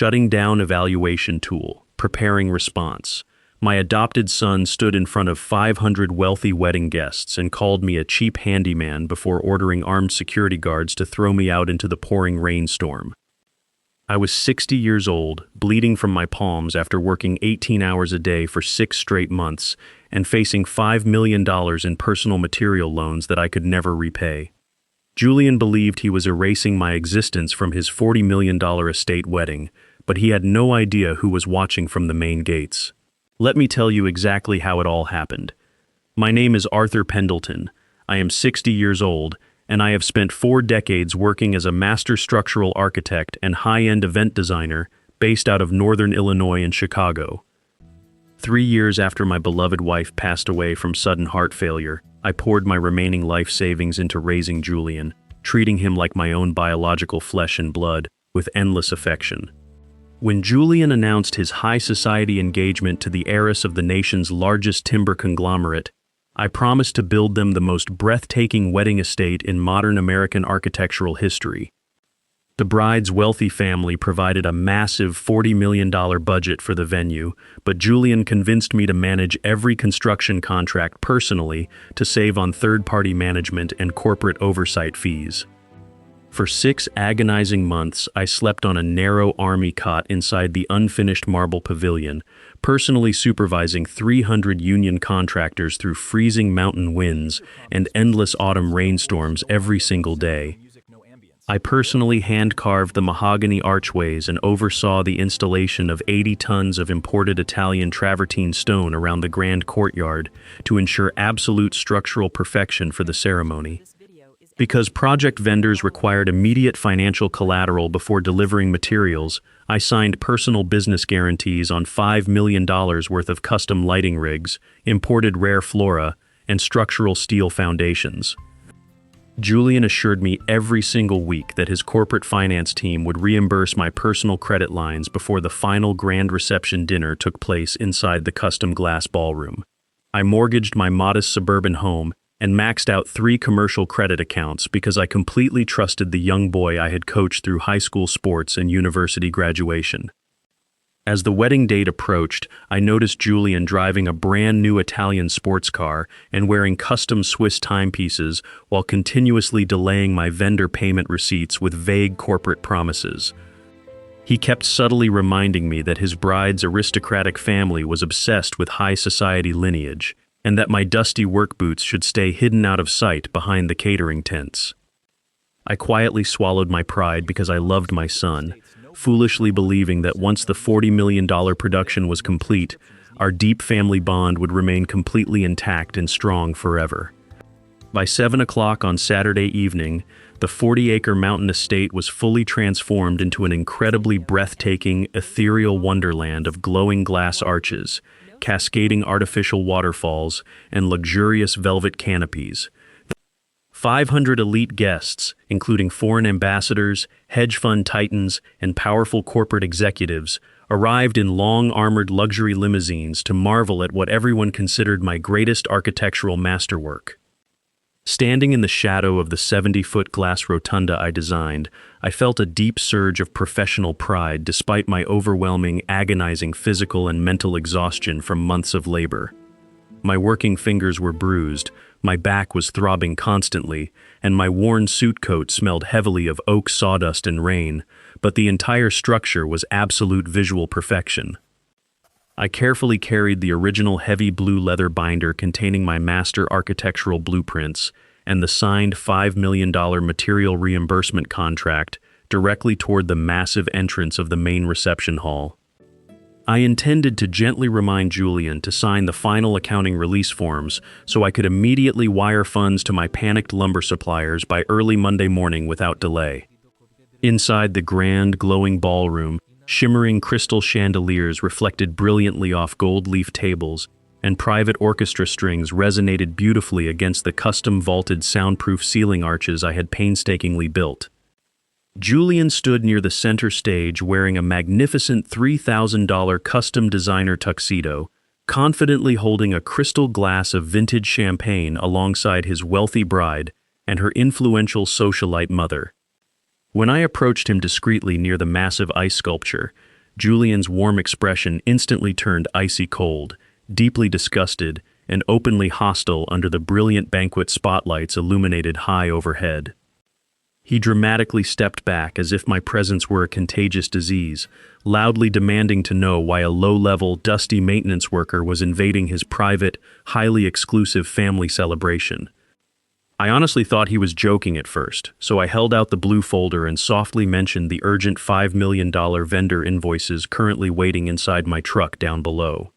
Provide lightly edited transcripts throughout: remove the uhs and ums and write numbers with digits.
shutting down evaluation tool, preparing response. My adopted son stood in front of 500 wealthy wedding guests and called me a cheap handyman before ordering armed security guards to throw me out into the pouring rainstorm. I was 60 years old, bleeding from my palms after working 18 hours a day for 6 straight months and facing $5 million in personal material loans that I could never repay. Julian believed he was erasing my existence from his $40 million estate wedding, but he had no idea who was watching from the main gates. Let me tell you exactly how it all happened. My name is Arthur Pendleton. I am 60 years old, and I have spent 4 decades working as a master structural architect and high-end event designer based out of Northern Illinois and Chicago. 3 years after my beloved wife passed away from sudden heart failure, I poured my remaining life savings into raising Julian, treating him like my own biological flesh and blood, with endless affection. When Julian announced his high society engagement to the heiress of the nation's largest timber conglomerate, I promised to build them the most breathtaking wedding estate in modern American architectural history. The bride's wealthy family provided a massive $40 million budget for the venue, but Julian convinced me to manage every construction contract personally to save on third-party management and corporate oversight fees. For 6 agonizing months, I slept on a narrow army cot inside the unfinished marble pavilion, personally supervising 300 union contractors through freezing mountain winds and endless autumn rainstorms every single day. I personally hand-carved the mahogany archways and oversaw the installation of 80 tons of imported Italian travertine stone around the grand courtyard to ensure absolute structural perfection for the ceremony. Because project vendors required immediate financial collateral before delivering materials, I signed personal business guarantees on $5 million worth of custom lighting rigs, imported rare flora, and structural steel foundations. Julian assured me every single week that his corporate finance team would reimburse my personal credit lines before the final grand reception dinner took place inside the custom glass ballroom. I mortgaged my modest suburban home and maxed out 3 commercial credit accounts because I completely trusted the young boy I had coached through high school sports and university graduation. As the wedding date approached, I noticed Julian driving a brand new Italian sports car and wearing custom Swiss timepieces while continuously delaying my vendor payment receipts with vague corporate promises. He kept subtly reminding me that his bride's aristocratic family was obsessed with high society lineage, and that my dusty work boots should stay hidden out of sight behind the catering tents. I quietly swallowed my pride because I loved my son, foolishly believing that once the $40 million production was complete, our deep family bond would remain completely intact and strong forever. By 7 o'clock on Saturday evening, the 40-acre mountain estate was fully transformed into an incredibly breathtaking, ethereal wonderland of glowing glass arches, cascading artificial waterfalls, and luxurious velvet canopies. 500 elite guests, including foreign ambassadors, hedge fund titans, and powerful corporate executives, arrived in long armored luxury limousines to marvel at what everyone considered my greatest architectural masterwork. Standing in the shadow of the 70-foot glass rotunda I designed, I felt a deep surge of professional pride despite my overwhelming, agonizing physical and mental exhaustion from months of labor. My working fingers were bruised, my back was throbbing constantly, and my worn suit coat smelled heavily of oak sawdust and rain, but the entire structure was absolute visual perfection. I carefully carried the original heavy blue leather binder containing my master architectural blueprints and the signed $5 million material reimbursement contract directly toward the massive entrance of the main reception hall. I intended to gently remind Julian to sign the final accounting release forms so I could immediately wire funds to my panicked lumber suppliers by early Monday morning without delay. Inside the grand, glowing ballroom, shimmering crystal chandeliers reflected brilliantly off gold leaf tables, and private orchestra strings resonated beautifully against the custom vaulted soundproof ceiling arches I had painstakingly built. Julian stood near the center stage wearing a magnificent $3,000 custom designer tuxedo, confidently holding a crystal glass of vintage champagne alongside his wealthy bride and her influential socialite mother. When I approached him discreetly near the massive ice sculpture, Julian's warm expression instantly turned icy cold, deeply disgusted, and openly hostile under the brilliant banquet spotlights illuminated high overhead. He dramatically stepped back as if my presence were a contagious disease, loudly demanding to know why a low-level, dusty maintenance worker was invading his private, highly exclusive family celebration. I honestly thought he was joking at first, so I held out the blue folder and softly mentioned the urgent $5 million vendor invoices currently waiting inside my truck down below.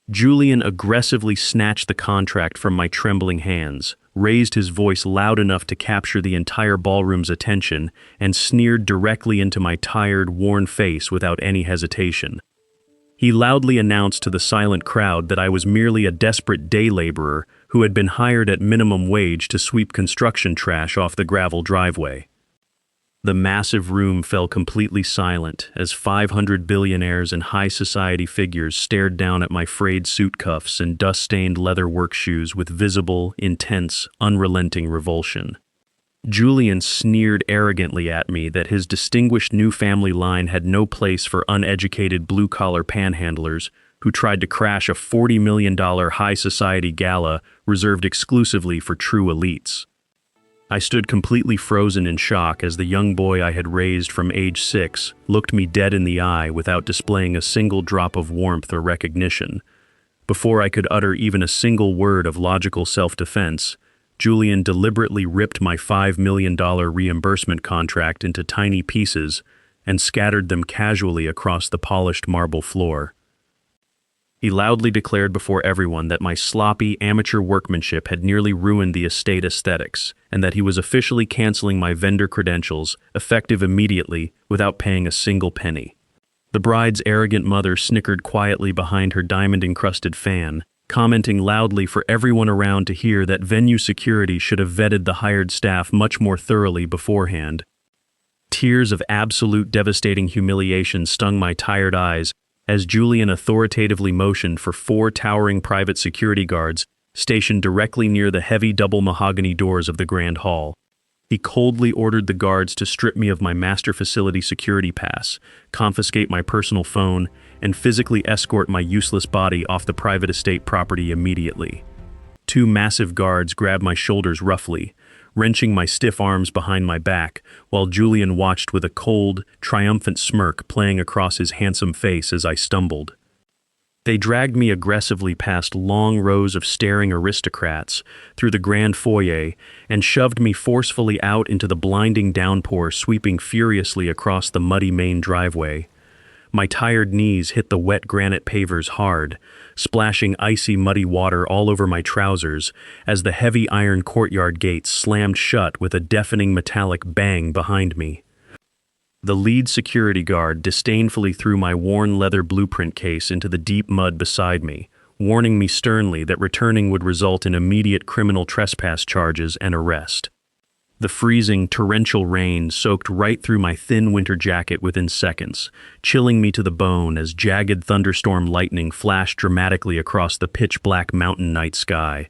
Julian aggressively snatched the contract from my trembling hands, raised his voice loud enough to capture the entire ballroom's attention, and sneered directly into my tired, worn face without any hesitation. He loudly announced to the silent crowd that I was merely a desperate day laborer who had been hired at minimum wage to sweep construction trash off the gravel driveway. The massive room fell completely silent as 500 billionaires and high society figures stared down at my frayed suit cuffs and dust-stained leather work shoes with visible, intense, unrelenting revulsion. Julian sneered arrogantly at me that his distinguished new family line had no place for uneducated blue-collar panhandlers who tried to crash a $40 million high society gala reserved exclusively for true elites. I stood completely frozen in shock as the young boy I had raised from age 6 looked me dead in the eye without displaying a single drop of warmth or recognition. Before I could utter even a single word of logical self-defense, Julian deliberately ripped my $5 million reimbursement contract into tiny pieces and scattered them casually across the polished marble floor. He loudly declared before everyone that my sloppy, amateur workmanship had nearly ruined the estate aesthetics, and that he was officially canceling my vendor credentials, effective immediately, without paying a single penny. The bride's arrogant mother snickered quietly behind her diamond-encrusted fan, commenting loudly for everyone around to hear that venue security should have vetted the hired staff much more thoroughly beforehand. Tears of absolute devastating humiliation stung my tired eyes as Julian authoritatively motioned for 4 towering private security guards stationed directly near the heavy double mahogany doors of the Grand Hall. He coldly ordered the guards to strip me of my master facility security pass, confiscate my personal phone, and physically escort my useless body off the private estate property immediately. 2 massive guards grabbed my shoulders roughly, wrenching my stiff arms behind my back, while Julian watched with a cold, triumphant smirk playing across his handsome face as I stumbled. They dragged me aggressively past long rows of staring aristocrats, through the grand foyer, and shoved me forcefully out into the blinding downpour sweeping furiously across the muddy main driveway. My tired knees hit the wet granite pavers hard, splashing icy muddy water all over my trousers as the heavy iron courtyard gates slammed shut with a deafening metallic bang behind me. The lead security guard disdainfully threw my worn leather blueprint case into the deep mud beside me, warning me sternly that returning would result in immediate criminal trespass charges and arrest. The freezing, torrential rain soaked right through my thin winter jacket within seconds, chilling me to the bone as jagged thunderstorm lightning flashed dramatically across the pitch-black mountain night sky.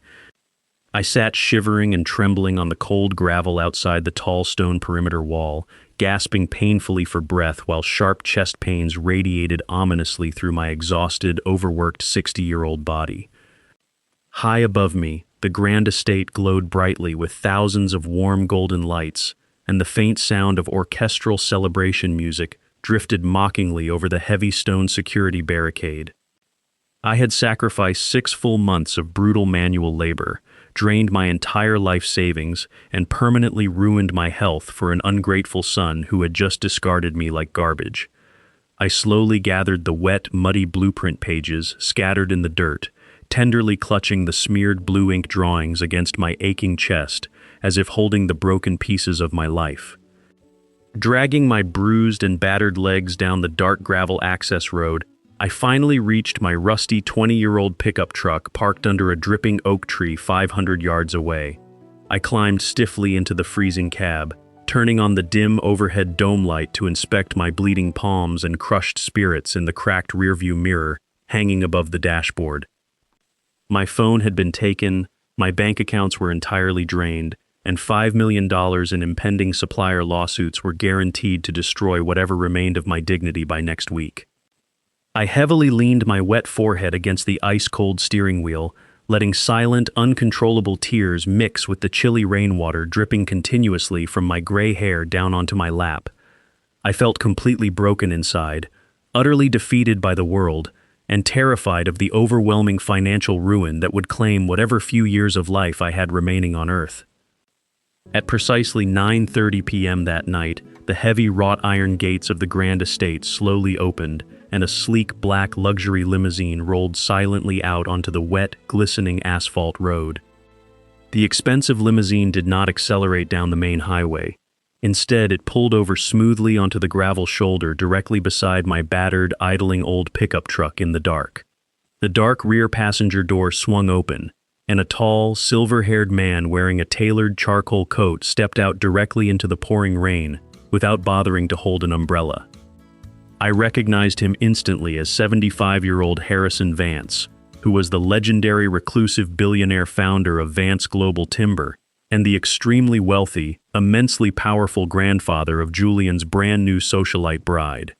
I sat shivering and trembling on the cold gravel outside the tall stone perimeter wall, gasping painfully for breath while sharp chest pains radiated ominously through my exhausted, overworked 60-year-old body. High above me, the grand estate glowed brightly with thousands of warm golden lights, and the faint sound of orchestral celebration music drifted mockingly over the heavy stone security barricade. I had sacrificed 6 full months of brutal manual labor, drained my entire life savings, and permanently ruined my health for an ungrateful son who had just discarded me like garbage. I slowly gathered the wet, muddy blueprint pages scattered in the dirt, tenderly clutching the smeared blue ink drawings against my aching chest, as if holding the broken pieces of my life. Dragging my bruised and battered legs down the dark gravel access road, I finally reached my rusty 20-year-old pickup truck parked under a dripping oak tree 500 yards away. I climbed stiffly into the freezing cab, turning on the dim overhead dome light to inspect my bleeding palms and crushed spirits in the cracked rearview mirror hanging above the dashboard. My phone had been taken, my bank accounts were entirely drained, and $5 million in impending supplier lawsuits were guaranteed to destroy whatever remained of my dignity by next week. I heavily leaned my wet forehead against the ice-cold steering wheel, letting silent, uncontrollable tears mix with the chilly rainwater dripping continuously from my gray hair down onto my lap. I felt completely broken inside, utterly defeated by the world, and terrified of the overwhelming financial ruin that would claim whatever few years of life I had remaining on Earth. At precisely 9:30 p.m. that night, the heavy wrought iron gates of the grand estate slowly opened, and a sleek black luxury limousine rolled silently out onto the wet, glistening asphalt road. The expensive limousine did not accelerate down the main highway. Instead, it pulled over smoothly onto the gravel shoulder directly beside my battered, idling old pickup truck in the dark. The dark rear passenger door swung open, and a tall, silver-haired man wearing a tailored charcoal coat stepped out directly into the pouring rain without bothering to hold an umbrella. I recognized him instantly as 75-year-old Harrison Vance, who was the legendary reclusive billionaire founder of Vance Global Timber and the extremely wealthy, immensely powerful grandfather of Julian's brand-new socialite bride.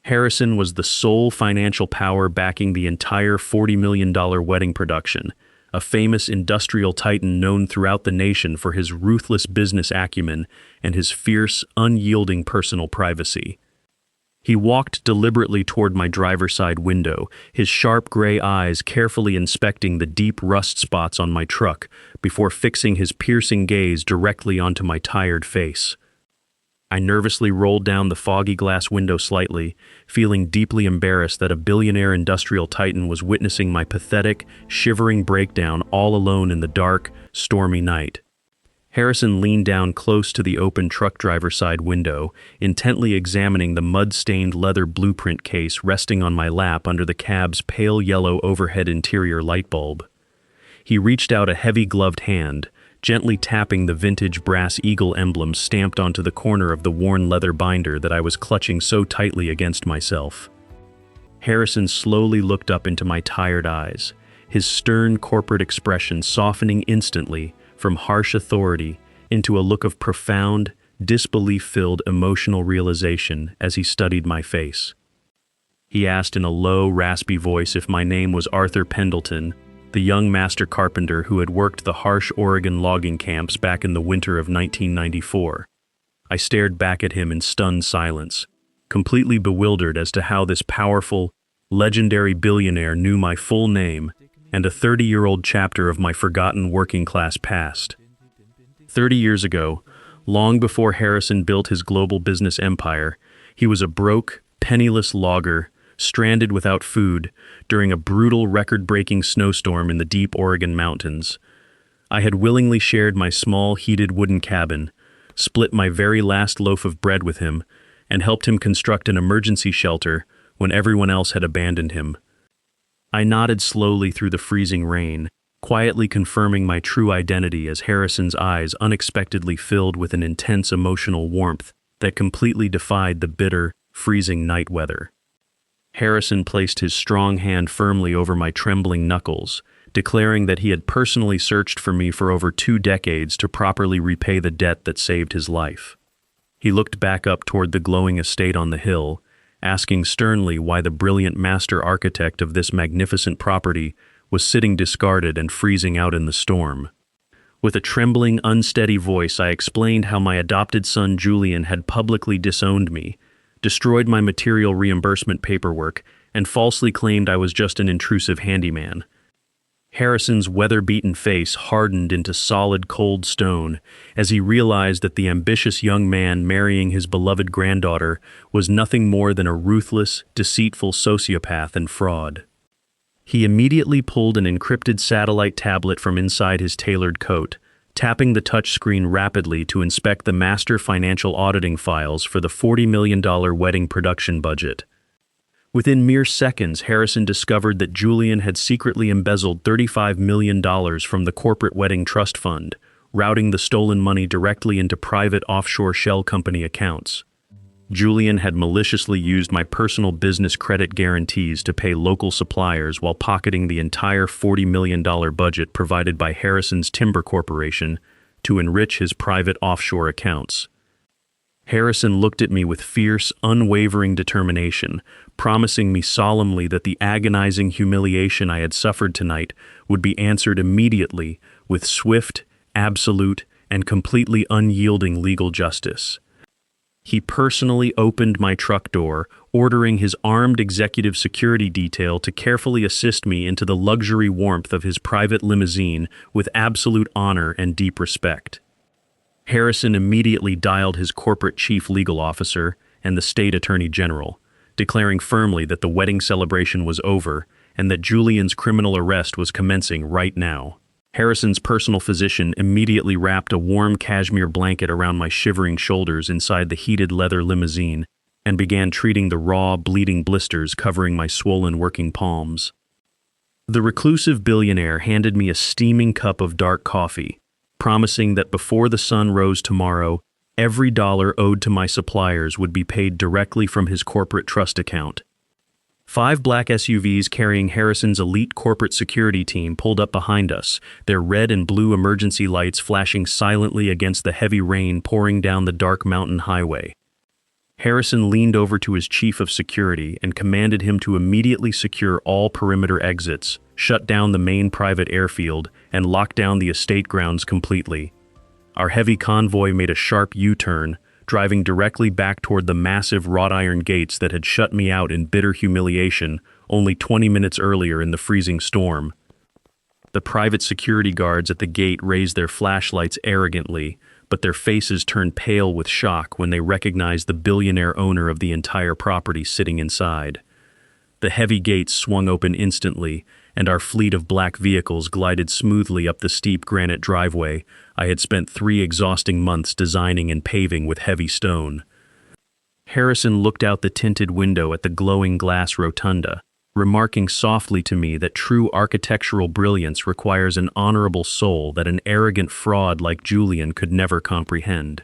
Harrison was the sole financial power backing the entire $40 million wedding production, a famous industrial titan known throughout the nation for his ruthless business acumen and his fierce, unyielding personal privacy. He walked deliberately toward my driver's side window, his sharp gray eyes carefully inspecting the deep rust spots on my truck before fixing his piercing gaze directly onto my tired face. I nervously rolled down the foggy glass window slightly, feeling deeply embarrassed that a billionaire industrial titan was witnessing my pathetic, shivering breakdown all alone in the dark, stormy night. Harrison leaned down close to the open truck driver's side window, intently examining the mud-stained leather blueprint case resting on my lap under the cab's pale yellow overhead interior light bulb. He reached out a heavy-gloved hand, gently tapping the vintage brass eagle emblem stamped onto the corner of the worn leather binder that I was clutching so tightly against myself. Harrison slowly looked up into my tired eyes, his stern corporate expression softening instantly from harsh authority into a look of profound, disbelief-filled emotional realization as he studied my face. He asked in a low, raspy voice if my name was Arthur Pendleton, the young master carpenter who had worked the harsh Oregon logging camps back in the winter of 1994. I stared back at him in stunned silence, completely bewildered as to how this powerful, legendary billionaire knew my full name and a 30-year-old chapter of my forgotten working-class past. 30 years ago, long before Harrison built his global business empire, he was a broke, penniless logger, stranded without food during a brutal record-breaking snowstorm in the deep Oregon mountains. I had willingly shared my small, heated wooden cabin, split my very last loaf of bread with him, and helped him construct an emergency shelter when everyone else had abandoned him. I nodded slowly through the freezing rain, quietly confirming my true identity as Harrison's eyes unexpectedly filled with an intense emotional warmth that completely defied the bitter, freezing night weather. Harrison placed his strong hand firmly over my trembling knuckles, declaring that he had personally searched for me for over 2 decades to properly repay the debt that saved his life. He looked back up toward the glowing estate on the hill, asking sternly why the brilliant master architect of this magnificent property was sitting discarded and freezing out in the storm. With a trembling, unsteady voice, I explained how my adopted son Julian had publicly disowned me, destroyed my material reimbursement paperwork, and falsely claimed I was just an intrusive handyman. Harrison's weather-beaten face hardened into solid, cold stone as he realized that the ambitious young man marrying his beloved granddaughter was nothing more than a ruthless, deceitful sociopath and fraud. He immediately pulled an encrypted satellite tablet from inside his tailored coat, tapping the touchscreen rapidly to inspect the master financial auditing files for the $40 million wedding production budget. Within mere seconds, Harrison discovered that Julian had secretly embezzled $35 million from the corporate wedding trust fund, routing the stolen money directly into private offshore shell company accounts. Julian had maliciously used my personal business credit guarantees to pay local suppliers while pocketing the entire $40 million budget provided by Harrison's Timber Corporation to enrich his private offshore accounts. Harrison looked at me with fierce, unwavering determination, promising me solemnly that the agonizing humiliation I had suffered tonight would be answered immediately with swift, absolute, and completely unyielding legal justice. He personally opened my truck door, ordering his armed executive security detail to carefully assist me into the luxury warmth of his private limousine with absolute honor and deep respect. Harrison immediately dialed his corporate chief legal officer and the state attorney general, declaring firmly that the wedding celebration was over and that Julian's criminal arrest was commencing right now. Harrison's personal physician immediately wrapped a warm cashmere blanket around my shivering shoulders inside the heated leather limousine and began treating the raw, bleeding blisters covering my swollen working palms. The reclusive billionaire handed me a steaming cup of dark coffee, promising that before the sun rose tomorrow, every dollar owed to my suppliers would be paid directly from his corporate trust account. 5 black SUVs carrying Harrison's elite corporate security team pulled up behind us, their red and blue emergency lights flashing silently against the heavy rain pouring down the dark mountain highway. Harrison leaned over to his chief of security and commanded him to immediately secure all perimeter exits, shut down the main private airfield, and lock down the estate grounds completely. Our heavy convoy made a sharp U-turn, driving directly back toward the massive wrought iron gates that had shut me out in bitter humiliation only 20 minutes earlier in the freezing storm. The private security guards at the gate raised their flashlights arrogantly, but their faces turned pale with shock when they recognized the billionaire owner of the entire property sitting inside. The heavy gates swung open instantly, and our fleet of black vehicles glided smoothly up the steep granite driveway I had spent 3 exhausting months designing and paving with heavy stone. Harrison looked out the tinted window at the glowing glass rotunda, remarking softly to me that true architectural brilliance requires an honorable soul that an arrogant fraud like Julian could never comprehend.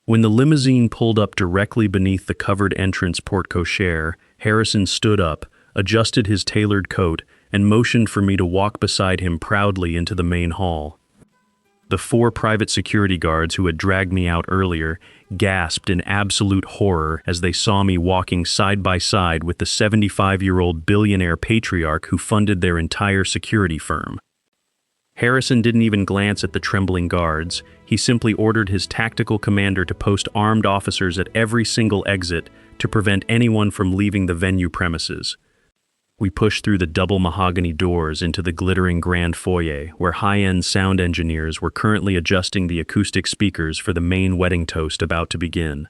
When the limousine pulled up directly beneath the covered entrance porte-cochere, Harrison stood up, adjusted his tailored coat, and motioned for me to walk beside him proudly into the main hall. The 4 private security guards who had dragged me out earlier gasped in absolute horror as they saw me walking side by side with the 75-year-old billionaire patriarch who funded their entire security firm. Harrison didn't even glance at the trembling guards. He simply ordered his tactical commander to post armed officers at every single exit to prevent anyone from leaving the venue premises. We pushed through the double mahogany doors into the glittering grand foyer, where high-end sound engineers were currently adjusting the acoustic speakers for the main wedding toast about to begin.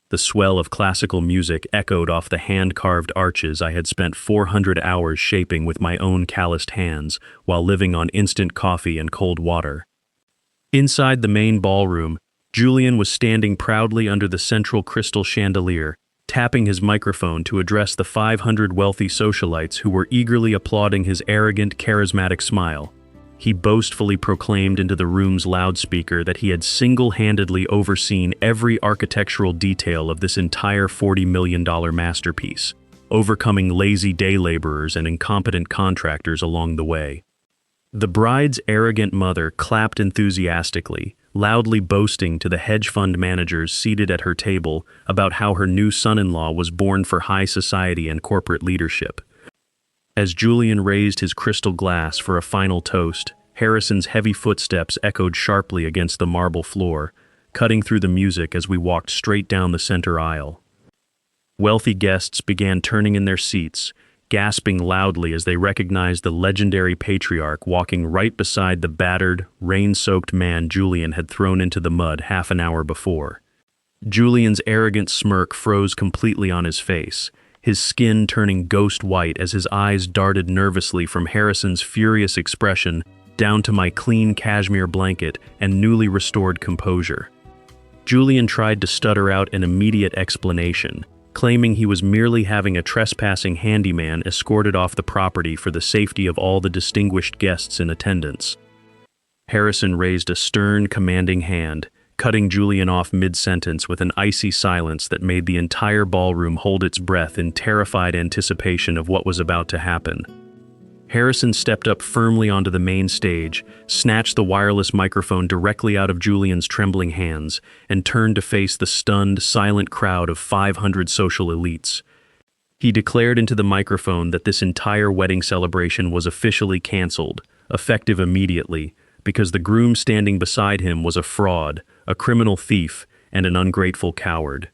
The swell of classical music echoed off the hand-carved arches I had spent 400 hours shaping with my own calloused hands while living on instant coffee and cold water. Inside the main ballroom, Julian was standing proudly under the central crystal chandelier, tapping his microphone to address the 500 wealthy socialites who were eagerly applauding his arrogant, charismatic smile. He boastfully proclaimed into the room's loudspeaker that he had single-handedly overseen every architectural detail of this entire $40 million masterpiece, overcoming lazy day laborers and incompetent contractors along the way. The bride's arrogant mother clapped enthusiastically, loudly boasting to the hedge fund managers seated at her table about how her new son-in-law was born for high society and corporate leadership. As Julian raised his crystal glass for a final toast, Harrison's heavy footsteps echoed sharply against the marble floor, cutting through the music as we walked straight down the center aisle. Wealthy guests began turning in their seats, gasping loudly as they recognized the legendary patriarch walking right beside the battered, rain-soaked man Julian had thrown into the mud half an hour before. Julian's arrogant smirk froze completely on his face, his skin turning ghost white as his eyes darted nervously from Harrison's furious expression down to my clean cashmere blanket and newly restored composure. Julian tried to stutter out an immediate explanation, claiming he was merely having a trespassing handyman escorted off the property for the safety of all the distinguished guests in attendance. Harrison raised a stern, commanding hand, cutting Julian off mid-sentence with an icy silence that made the entire ballroom hold its breath in terrified anticipation of what was about to happen. Harrison stepped up firmly onto the main stage, snatched the wireless microphone directly out of Julian's trembling hands, and turned to face the stunned, silent crowd of 500 social elites. He declared into the microphone that this entire wedding celebration was officially canceled, effective immediately, because the groom standing beside him was a fraud, a criminal thief, and an ungrateful coward.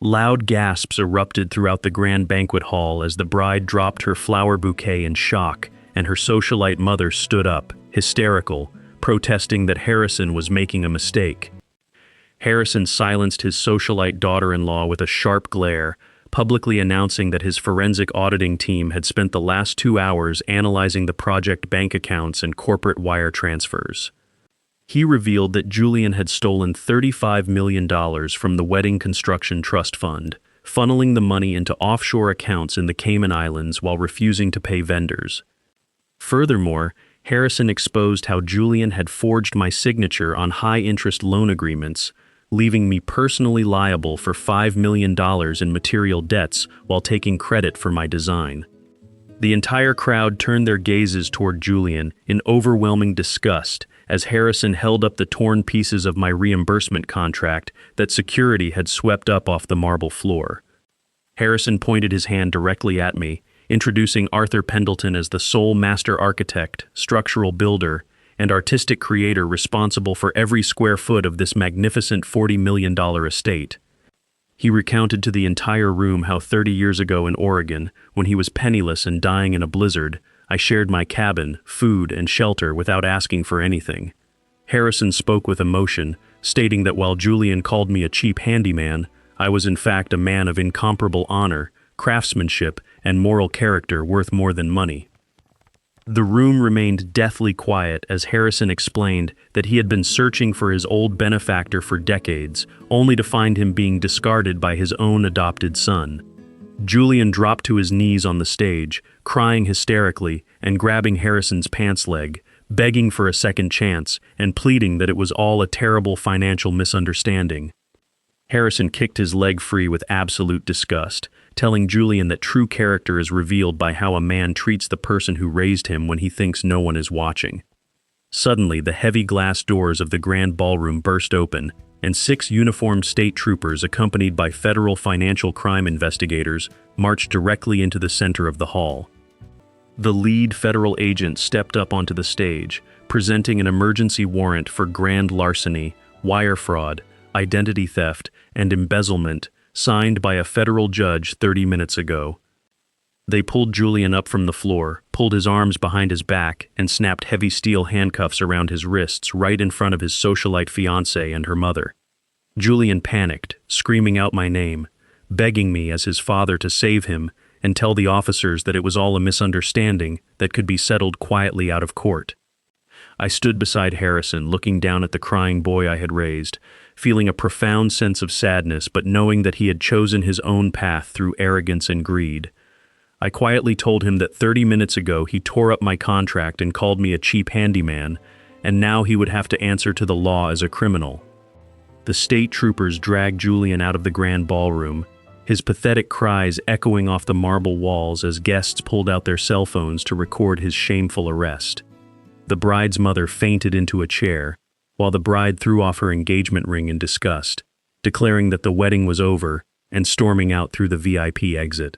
Loud gasps erupted throughout the grand banquet hall as the bride dropped her flower bouquet in shock, and her socialite mother stood up, hysterical, protesting that Harrison was making a mistake. Harrison silenced his socialite daughter-in-law with a sharp glare, publicly announcing that his forensic auditing team had spent the last 2 hours analyzing the project bank accounts and corporate wire transfers. He revealed that Julian had stolen $35 million from the Wedding Construction Trust Fund, funneling the money into offshore accounts in the Cayman Islands while refusing to pay vendors. Furthermore, Harrison exposed how Julian had forged my signature on high-interest loan agreements, leaving me personally liable for $5 million in material debts while taking credit for my design. The entire crowd turned their gazes toward Julian in overwhelming disgust as Harrison held up the torn pieces of my reimbursement contract that security had swept up off the marble floor. Harrison pointed his hand directly at me, introducing Arthur Pendleton as the sole master architect, structural builder, and artistic creator responsible for every square foot of this magnificent $40 million estate. He recounted to the entire room how 30 years ago in Oregon, when he was penniless and dying in a blizzard, I shared my cabin, food, and shelter without asking for anything. Harrison spoke with emotion, stating that while Julian called me a cheap handyman, I was in fact a man of incomparable honor, craftsmanship, and moral character worth more than money. The room remained deathly quiet as Harrison explained that he had been searching for his old benefactor for decades, only to find him being discarded by his own adopted son. Julian dropped to his knees on the stage, crying hysterically and grabbing Harrison's pants leg, begging for a second chance and pleading that it was all a terrible financial misunderstanding. Harrison kicked his leg free with absolute disgust, telling Julian that true character is revealed by how a man treats the person who raised him when he thinks no one is watching. Suddenly, the heavy glass doors of the grand ballroom burst open, and 6 uniformed state troopers accompanied by federal financial crime investigators marched directly into the center of the hall. The lead federal agent stepped up onto the stage, presenting an emergency warrant for grand larceny, wire fraud, identity theft, and embezzlement, signed by a federal judge 30 minutes ago. They pulled Julian up from the floor, pulled his arms behind his back, and snapped heavy steel handcuffs around his wrists right in front of his socialite fiancée and her mother. Julian panicked, screaming out my name, begging me as his father to save him and tell the officers that it was all a misunderstanding that could be settled quietly out of court. I stood beside Harrison, looking down at the crying boy I had raised, feeling a profound sense of sadness but knowing that he had chosen his own path through arrogance and greed. I quietly told him that 30 minutes ago he tore up my contract and called me a cheap handyman, and now he would have to answer to the law as a criminal. The state troopers dragged Julian out of the grand ballroom, his pathetic cries echoing off the marble walls as guests pulled out their cell phones to record his shameful arrest. The bride's mother fainted into a chair, while the bride threw off her engagement ring in disgust, declaring that the wedding was over and storming out through the VIP exit.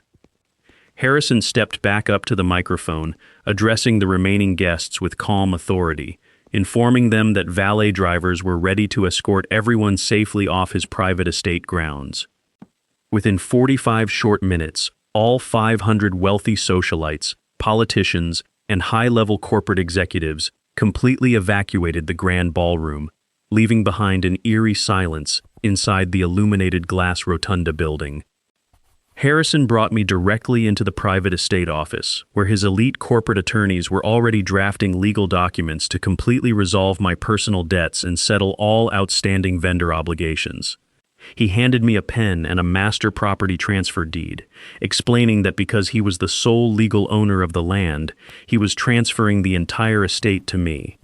Harrison stepped back up to the microphone, addressing the remaining guests with calm authority, informing them that valet drivers were ready to escort everyone safely off his private estate grounds. Within 45 short minutes, all 500 wealthy socialites, politicians, and high-level corporate executives completely evacuated the grand ballroom, leaving behind an eerie silence inside the illuminated glass rotunda building. Harrison brought me directly into the private estate office, where his elite corporate attorneys were already drafting legal documents to completely resolve my personal debts and settle all outstanding vendor obligations. He handed me a pen and a master property transfer deed, explaining that because he was the sole legal owner of the land, he was transferring the entire estate to me.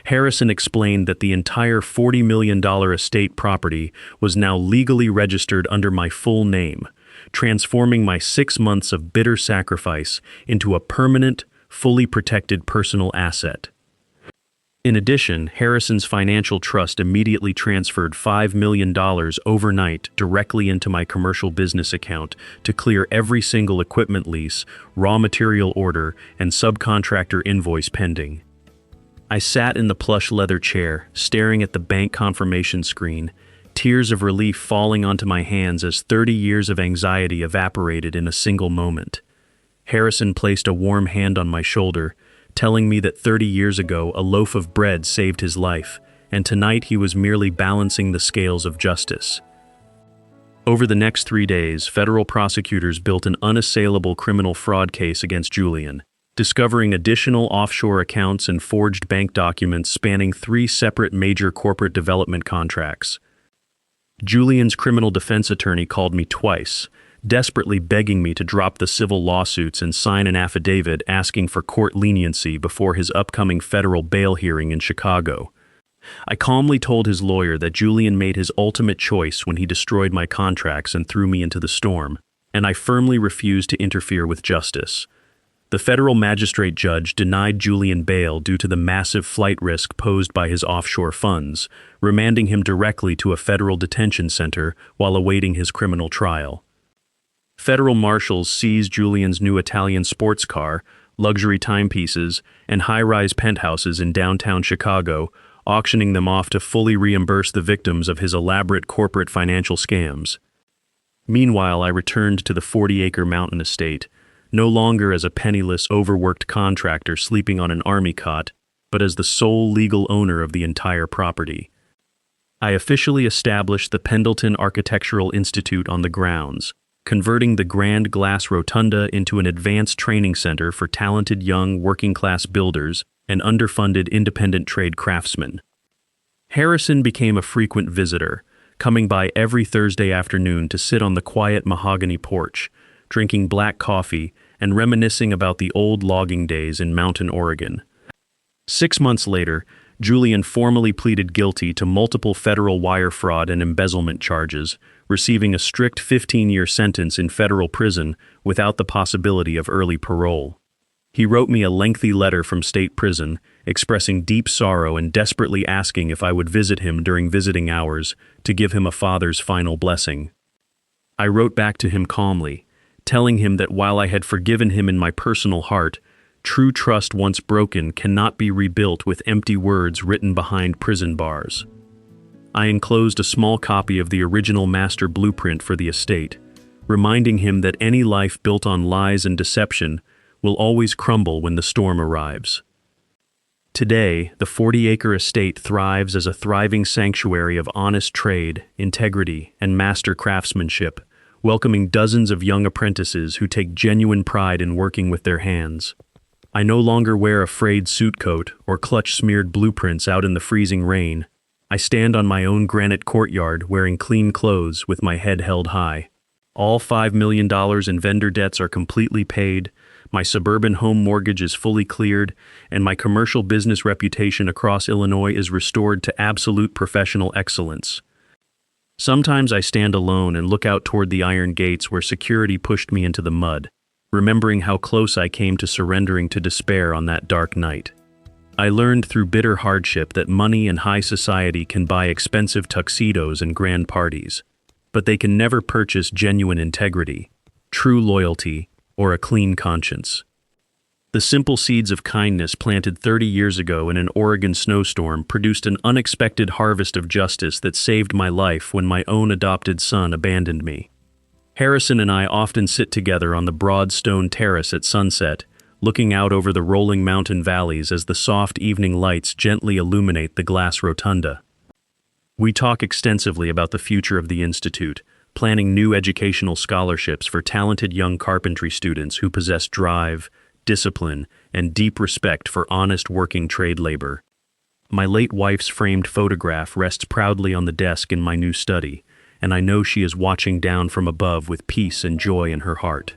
Harrison explained that the entire $40 million estate property was now legally registered under my full name, transforming my 6 months of bitter sacrifice into a permanent, fully protected personal asset. In addition, Harrison's financial trust immediately transferred $5 million overnight directly into my commercial business account to clear every single equipment lease, raw material order, and subcontractor invoice pending. I sat in the plush leather chair, staring at the bank confirmation screen, tears of relief falling onto my hands as 30 years of anxiety evaporated in a single moment. Harrison placed a warm hand on my shoulder, telling me that 30 years ago a loaf of bread saved his life, and tonight he was merely balancing the scales of justice. Over the next 3 days, federal prosecutors built an unassailable criminal fraud case against Julian, discovering additional offshore accounts and forged bank documents spanning 3 separate major corporate development contracts. Julian's criminal defense attorney called me twice, desperately begging me to drop the civil lawsuits and sign an affidavit asking for court leniency before his upcoming federal bail hearing in Chicago. I calmly told his lawyer that Julian made his ultimate choice when he destroyed my contracts and threw me into the storm, and I firmly refused to interfere with justice. The federal magistrate judge denied Julian bail due to the massive flight risk posed by his offshore funds, remanding him directly to a federal detention center while awaiting his criminal trial. Federal marshals seized Julian's new Italian sports car, luxury timepieces, and high-rise penthouses in downtown Chicago, auctioning them off to fully reimburse the victims of his elaborate corporate financial scams. Meanwhile, I returned to the 40-acre mountain estate, no longer as a penniless, overworked contractor sleeping on an army cot, but as the sole legal owner of the entire property. I officially established the Pendleton Architectural Institute on the grounds, converting the grand glass rotunda into an advanced training center for talented young working-class builders and underfunded independent trade craftsmen. Harrison became a frequent visitor, coming by every Thursday afternoon to sit on the quiet mahogany porch, drinking black coffee and reminiscing about the old logging days in Mountain, Oregon. 6 months later, Julian formally pleaded guilty to multiple federal wire fraud and embezzlement charges, receiving a strict 15-year sentence in federal prison without the possibility of early parole. He wrote me a lengthy letter from state prison, expressing deep sorrow and desperately asking if I would visit him during visiting hours to give him a father's final blessing. I wrote back to him calmly, telling him that while I had forgiven him in my personal heart, true trust once broken cannot be rebuilt with empty words written behind prison bars. I enclosed a small copy of the original master blueprint for the estate, reminding him that any life built on lies and deception will always crumble when the storm arrives. Today, the 40-acre estate thrives as a thriving sanctuary of honest trade, integrity, and master craftsmanship, welcoming dozens of young apprentices who take genuine pride in working with their hands. I no longer wear a frayed suit coat or clutch smeared blueprints out in the freezing rain. I stand on my own granite courtyard wearing clean clothes with my head held high. All $5 million in vendor debts are completely paid, my suburban home mortgage is fully cleared, and my commercial business reputation across Illinois is restored to absolute professional excellence. Sometimes I stand alone and look out toward the iron gates where security pushed me into the mud, remembering how close I came to surrendering to despair on that dark night. I learned through bitter hardship that money and high society can buy expensive tuxedos and grand parties, but they can never purchase genuine integrity, true loyalty, or a clean conscience. The simple seeds of kindness planted 30 years ago in an Oregon snowstorm produced an unexpected harvest of justice that saved my life when my own adopted son abandoned me. Harrison and I often sit together on the broad stone terrace at sunset, looking out over the rolling mountain valleys as the soft evening lights gently illuminate the glass rotunda. We talk extensively about the future of the Institute, planning new educational scholarships for talented young carpentry students who possess drive, discipline, and deep respect for honest working trade labor. My late wife's framed photograph rests proudly on the desk in my new study, and I know she is watching down from above with peace and joy in her heart.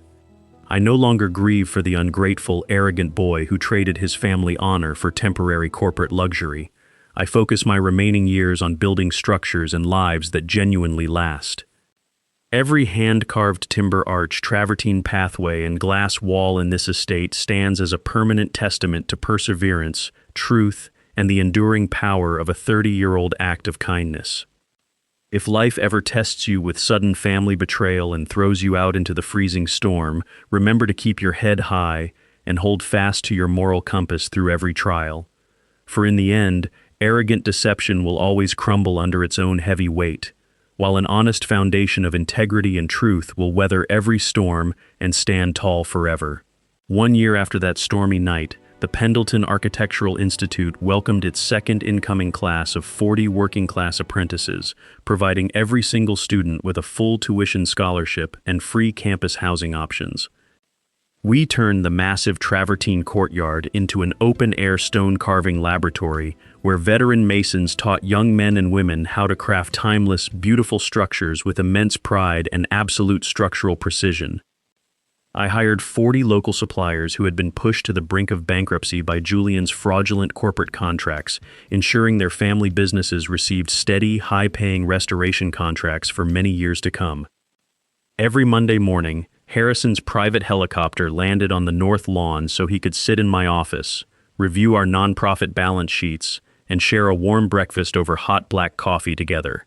I no longer grieve for the ungrateful, arrogant boy who traded his family honor for temporary corporate luxury. I focus my remaining years on building structures and lives that genuinely last. Every hand-carved timber arch, travertine pathway, and glass wall in this estate stands as a permanent testament to perseverance, truth, and the enduring power of a 30-year-old act of kindness. If life ever tests you with sudden family betrayal and throws you out into the freezing storm, remember to keep your head high and hold fast to your moral compass through every trial. For in the end, arrogant deception will always crumble under its own heavy weight, while an honest foundation of integrity and truth will weather every storm and stand tall forever. 1 year after that stormy night, the Pendleton Architectural Institute welcomed its second incoming class of 40 working-class apprentices, providing every single student with a full tuition scholarship and free campus housing options. We turned the massive travertine courtyard into an open-air stone-carving laboratory where veteran masons taught young men and women how to craft timeless, beautiful structures with immense pride and absolute structural precision. I hired 40 local suppliers who had been pushed to the brink of bankruptcy by Julian's fraudulent corporate contracts, ensuring their family businesses received steady, high-paying restoration contracts for many years to come. Every Monday morning, Harrison's private helicopter landed on the north lawn so he could sit in my office, review our nonprofit balance sheets, and share a warm breakfast over hot black coffee together.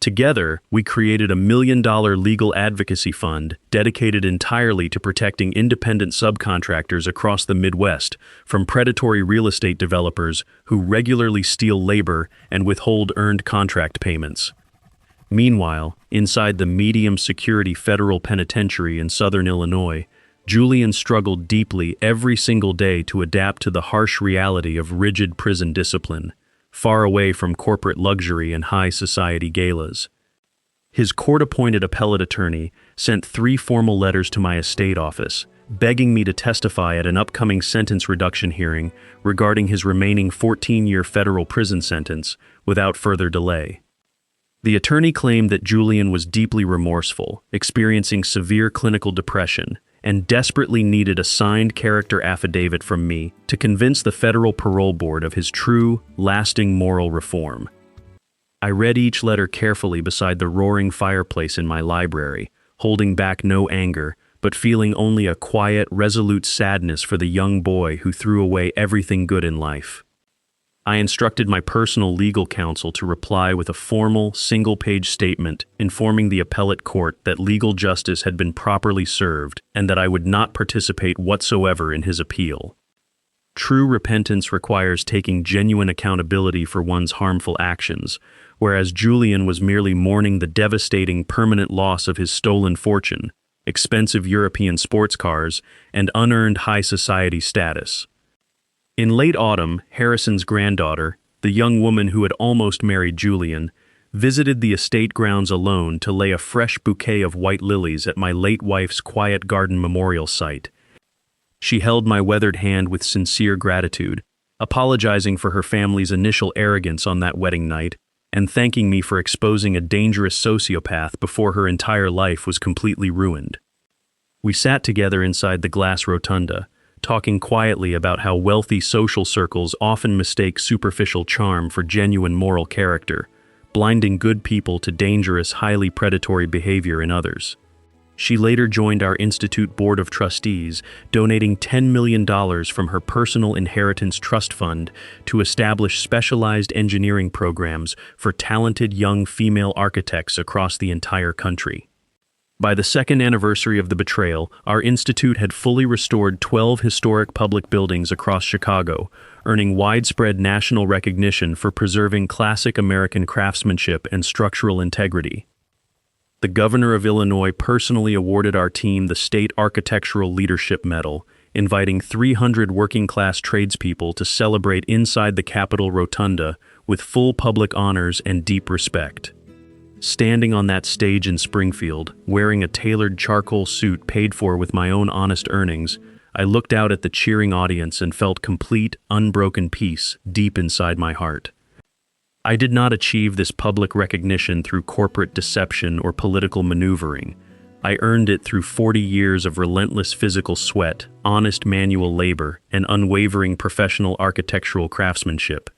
Together, we created a $1 million legal advocacy fund dedicated entirely to protecting independent subcontractors across the Midwest from predatory real estate developers who regularly steal labor and withhold earned contract payments. Meanwhile, inside the medium-security federal penitentiary in southern Illinois, Julian struggled deeply every single day to adapt to the harsh reality of rigid prison discipline, far away from corporate luxury and high society galas. His court-appointed appellate attorney sent 3 formal letters to my estate office, begging me to testify at an upcoming sentence reduction hearing regarding his remaining 14-year federal prison sentence without further delay. The attorney claimed that Julian was deeply remorseful, experiencing severe clinical depression, and desperately needed a signed character affidavit from me to convince the federal parole board of his true, lasting moral reform. I read each letter carefully beside the roaring fireplace in my library, holding back no anger, but feeling only a quiet, resolute sadness for the young boy who threw away everything good in life. I instructed my personal legal counsel to reply with a formal, single-page statement informing the appellate court that legal justice had been properly served and that I would not participate whatsoever in his appeal. True repentance requires taking genuine accountability for one's harmful actions, whereas Julian was merely mourning the devastating permanent loss of his stolen fortune, expensive European sports cars, and unearned high society status. In late autumn, Harrison's granddaughter, the young woman who had almost married Julian, visited the estate grounds alone to lay a fresh bouquet of white lilies at my late wife's quiet garden memorial site. She held my weathered hand with sincere gratitude, apologizing for her family's initial arrogance on that wedding night, and thanking me for exposing a dangerous sociopath before her entire life was completely ruined. We sat together inside the glass rotunda, talking quietly about how wealthy social circles often mistake superficial charm for genuine moral character, blinding good people to dangerous, highly predatory behavior in others. She later joined our Institute Board of Trustees, donating $10 million from her personal inheritance trust fund to establish specialized engineering programs for talented young female architects across the entire country. By the second anniversary of the betrayal, our institute had fully restored 12 historic public buildings across Chicago, earning widespread national recognition for preserving classic American craftsmanship and structural integrity. The governor of Illinois personally awarded our team the State Architectural Leadership Medal, inviting 300 working-class tradespeople to celebrate inside the Capitol Rotunda with full public honors and deep respect. Standing on that stage in Springfield, wearing a tailored charcoal suit paid for with my own honest earnings, I looked out at the cheering audience and felt complete, unbroken peace deep inside my heart. I did not achieve this public recognition through corporate deception or political maneuvering. I earned it through 40 years of relentless physical sweat, honest manual labor, and unwavering professional architectural craftsmanship.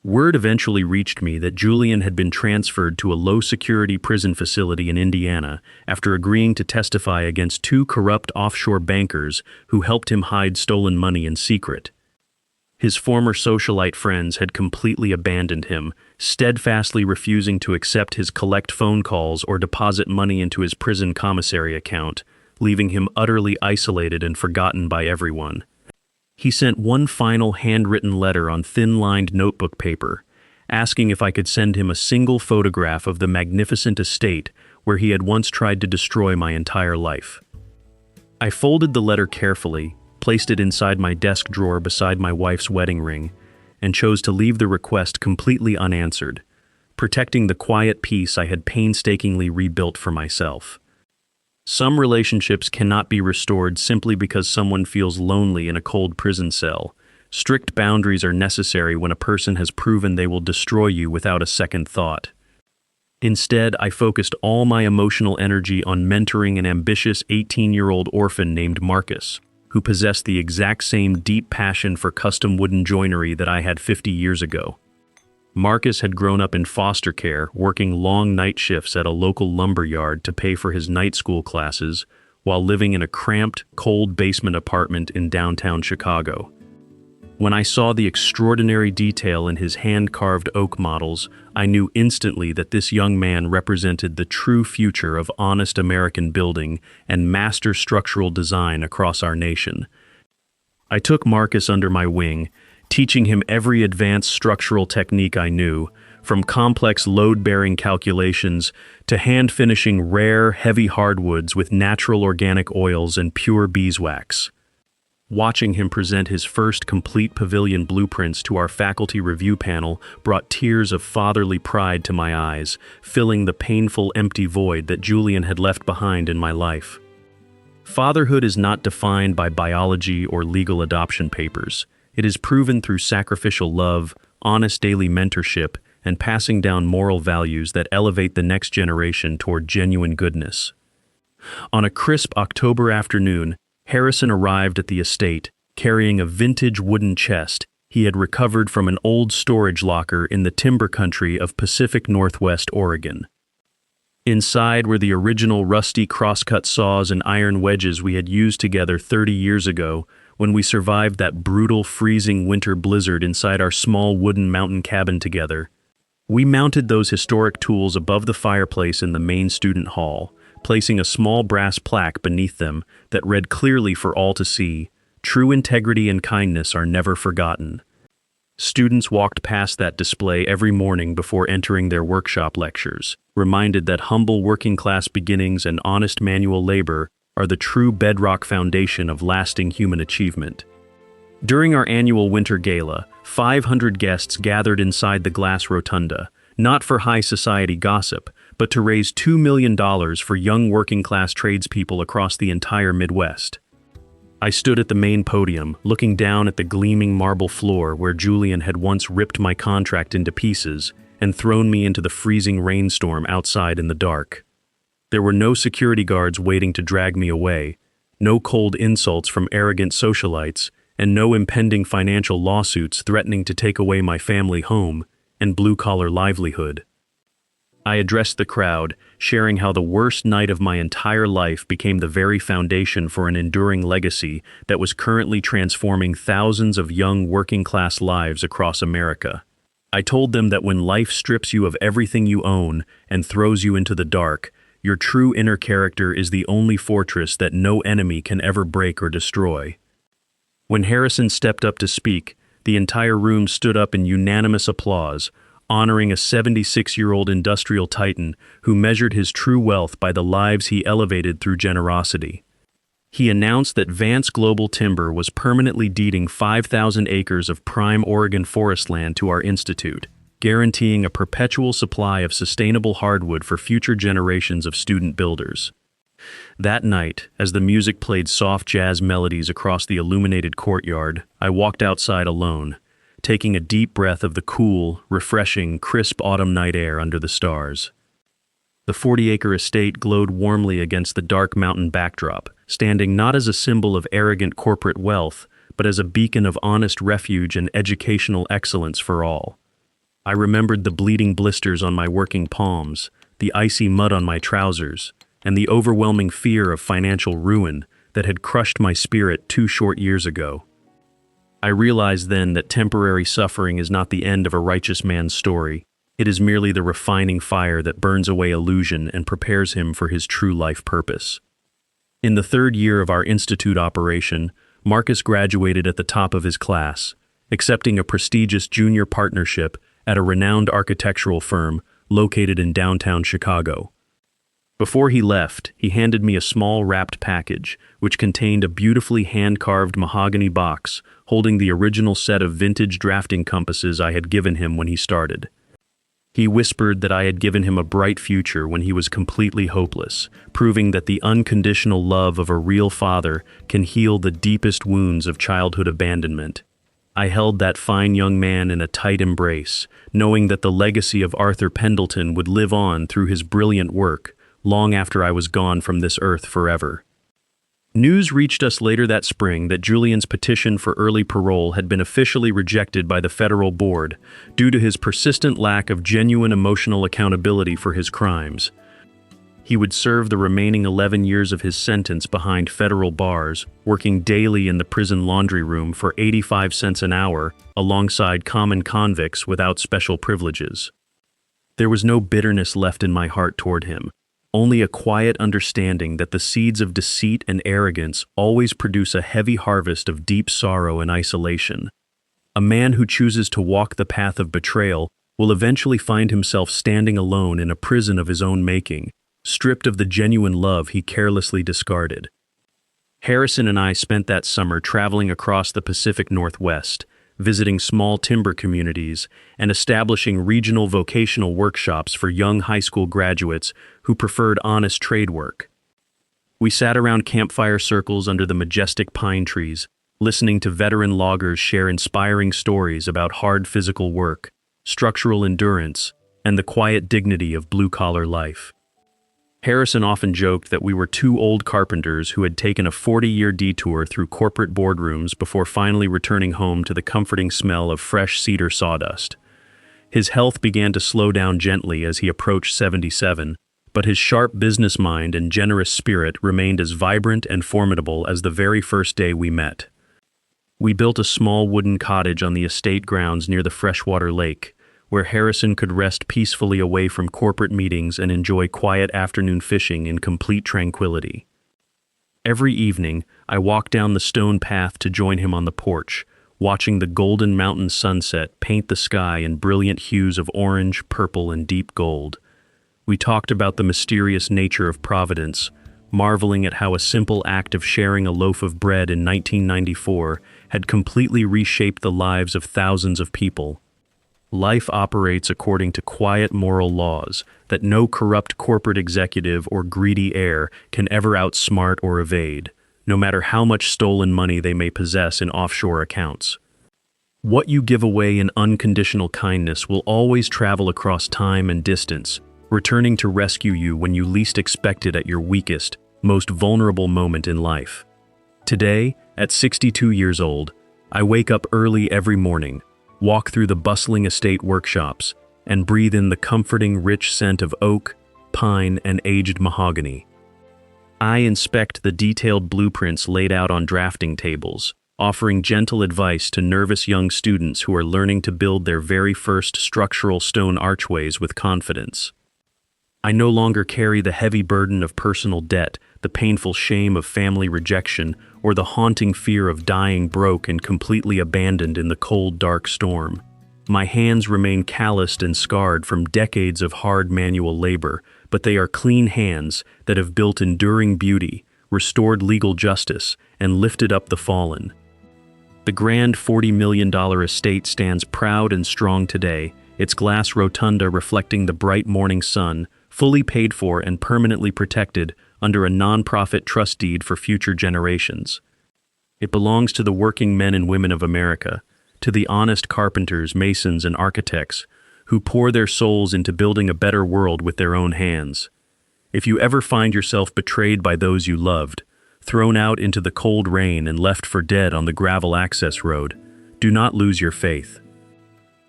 Word eventually reached me that Julian had been transferred to a low-security prison facility in Indiana after agreeing to testify against two corrupt offshore bankers who helped him hide stolen money in secret. His former socialite friends had completely abandoned him, steadfastly refusing to accept his collect phone calls or deposit money into his prison commissary account, leaving him utterly isolated and forgotten by everyone. He sent one final handwritten letter on thin-lined notebook paper, asking if I could send him a single photograph of the magnificent estate where he had once tried to destroy my entire life. I folded the letter carefully, placed it inside my desk drawer beside my wife's wedding ring, and chose to leave the request completely unanswered, protecting the quiet peace I had painstakingly rebuilt for myself. Some relationships cannot be restored simply because someone feels lonely in a cold prison cell. Strict boundaries are necessary when a person has proven they will destroy you without a second thought. Instead, I focused all my emotional energy on mentoring an ambitious 18-year-old orphan named Marcus, who possessed the exact same deep passion for custom wooden joinery that I had 50 years ago. Marcus had grown up in foster care, working long night shifts at a local lumber yard to pay for his night school classes, while living in a cramped, cold basement apartment in downtown Chicago. When I saw the extraordinary detail in his hand-carved oak models, I knew instantly that this young man represented the true future of honest American building and master structural design across our nation. I took Marcus under my wing, teaching him every advanced structural technique I knew, from complex load-bearing calculations to hand-finishing rare, heavy hardwoods with natural organic oils and pure beeswax. Watching him present his first complete pavilion blueprints to our faculty review panel brought tears of fatherly pride to my eyes, filling the painful, empty void that Julian had left behind in my life. Fatherhood is not defined by biology or legal adoption papers. It is proven through sacrificial love, honest daily mentorship, and passing down moral values that elevate the next generation toward genuine goodness. On a crisp October afternoon, Harrison arrived at the estate, carrying a vintage wooden chest he had recovered from an old storage locker in the timber country of Pacific Northwest Oregon. Inside were the original rusty crosscut saws and iron wedges we had used together 30 years ago when we survived that brutal, freezing winter blizzard inside our small wooden mountain cabin together. We mounted those historic tools above the fireplace in the main student hall, placing a small brass plaque beneath them that read clearly for all to see, "True integrity and kindness are never forgotten." Students walked past that display every morning before entering their workshop lectures, reminded that humble working-class beginnings and honest manual labor are the true bedrock foundation of lasting human achievement. During our annual winter gala, 500 guests gathered inside the glass rotunda, not for high society gossip, but to raise $2 million for young working-class tradespeople across the entire Midwest. I stood at the main podium, looking down at the gleaming marble floor where Julian had once ripped my contract into pieces and thrown me into the freezing rainstorm outside in the dark. There were no security guards waiting to drag me away, no cold insults from arrogant socialites, and no impending financial lawsuits threatening to take away my family home and blue-collar livelihood. I addressed the crowd, sharing how the worst night of my entire life became the very foundation for an enduring legacy that was currently transforming thousands of young working-class lives across America. I told them that when life strips you of everything you own and throws you into the dark, your true inner character is the only fortress that no enemy can ever break or destroy. When Harrison stepped up to speak, the entire room stood up in unanimous applause, honoring a 76-year-old industrial titan who measured his true wealth by the lives he elevated through generosity. He announced that Vance Global Timber was permanently deeding 5,000 acres of prime Oregon forest land to our institute, guaranteeing a perpetual supply of sustainable hardwood for future generations of student builders. That night, as the music played soft jazz melodies across the illuminated courtyard, I walked outside alone, taking a deep breath of the cool, refreshing, crisp autumn night air under the stars. The 40-acre estate glowed warmly against the dark mountain backdrop, standing not as a symbol of arrogant corporate wealth, but as a beacon of honest refuge and educational excellence for all. I remembered the bleeding blisters on my working palms, the icy mud on my trousers, and the overwhelming fear of financial ruin that had crushed my spirit 2 short years ago. I realized then that temporary suffering is not the end of a righteous man's story. It is merely the refining fire that burns away illusion and prepares him for his true life purpose. In the 3rd year of our institute operation, Marcus graduated at the top of his class, accepting a prestigious junior partnership at a renowned architectural firm located in downtown Chicago. Before he left, he handed me a small wrapped package, which contained a beautifully hand-carved mahogany box holding the original set of vintage drafting compasses I had given him when he started. He whispered that I had given him a bright future when he was completely hopeless, proving that the unconditional love of a real father can heal the deepest wounds of childhood abandonment. I held that fine young man in a tight embrace, knowing that the legacy of Arthur Pendleton would live on through his brilliant work, long after I was gone from this earth forever. News reached us later that spring that Julian's petition for early parole had been officially rejected by the federal board due to his persistent lack of genuine emotional accountability for his crimes. He would serve the remaining 11 years of his sentence behind federal bars, working daily in the prison laundry room for 85 cents an hour alongside common convicts without special privileges. There was no bitterness left in my heart toward him, only a quiet understanding that the seeds of deceit and arrogance always produce a heavy harvest of deep sorrow and isolation. A man who chooses to walk the path of betrayal will eventually find himself standing alone in a prison of his own making, stripped of the genuine love he carelessly discarded. Harrison and I spent that summer traveling across the Pacific Northwest, visiting small timber communities and establishing regional vocational workshops for young high school graduates who preferred honest trade work. We sat around campfire circles under the majestic pine trees, listening to veteran loggers share inspiring stories about hard physical work, structural endurance, and the quiet dignity of blue-collar life. Harrison often joked that we were two old carpenters who had taken a 40-year detour through corporate boardrooms before finally returning home to the comforting smell of fresh cedar sawdust. His health began to slow down gently as he approached 77, but his sharp business mind and generous spirit remained as vibrant and formidable as the very first day we met. We built a small wooden cottage on the estate grounds near the freshwater lake, where Harrison could rest peacefully away from corporate meetings and enjoy quiet afternoon fishing in complete tranquility. Every evening, I walked down the stone path to join him on the porch, watching the golden mountain sunset paint the sky in brilliant hues of orange, purple, and deep gold. We talked about the mysterious nature of Providence, marveling at how a simple act of sharing a loaf of bread in 1994 had completely reshaped the lives of thousands of people. Life operates according to quiet moral laws that no corrupt corporate executive or greedy heir can ever outsmart or evade, no matter how much stolen money they may possess in offshore accounts. What you give away in unconditional kindness will always travel across time and distance, returning to rescue you when you least expect it at your weakest, most vulnerable moment in life. Today, at 62 years old, I wake up early every morning, walk through the bustling estate workshops, and breathe in the comforting, rich scent of oak, pine, and aged mahogany. I inspect the detailed blueprints laid out on drafting tables, offering gentle advice to nervous young students who are learning to build their very first structural stone archways with confidence. I no longer carry the heavy burden of personal debt, the painful shame of family rejection, or the haunting fear of dying broke and completely abandoned in the cold, dark storm. My hands remain calloused and scarred from decades of hard manual labor, but they are clean hands that have built enduring beauty, restored legal justice, and lifted up the fallen. The grand $40 million estate stands proud and strong today, its glass rotunda reflecting the bright morning sun, fully paid for and permanently protected under a non-profit trust deed for future generations. It belongs to the working men and women of America, to the honest carpenters, masons, and architects who pour their souls into building a better world with their own hands. If you ever find yourself betrayed by those you loved, thrown out into the cold rain and left for dead on the gravel access road, do not lose your faith.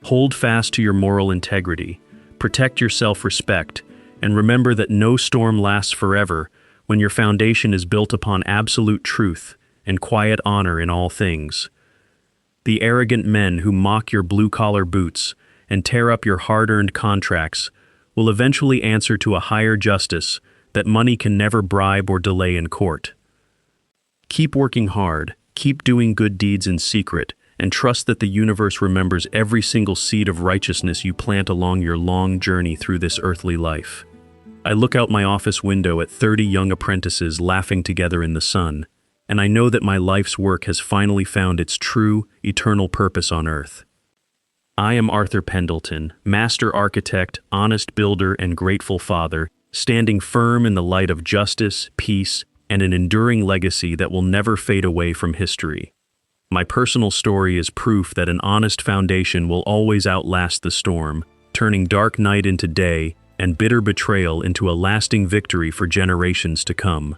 Hold fast to your moral integrity, protect your self-respect, and remember that no storm lasts forever when your foundation is built upon absolute truth and quiet honor in all things. The arrogant men who mock your blue-collar boots and tear up your hard-earned contracts will eventually answer to a higher justice that money can never bribe or delay in court. Keep working hard, keep doing good deeds in secret, and trust that the universe remembers every single seed of righteousness you plant along your long journey through this earthly life. I look out my office window at 30 young apprentices laughing together in the sun, and I know that my life's work has finally found its true, eternal purpose on earth. I am Arthur Pendleton, master architect, honest builder, and grateful father, standing firm in the light of justice, peace, and an enduring legacy that will never fade away from history. My personal story is proof that an honest foundation will always outlast the storm, turning dark night into day and bitter betrayal into a lasting victory for generations to come.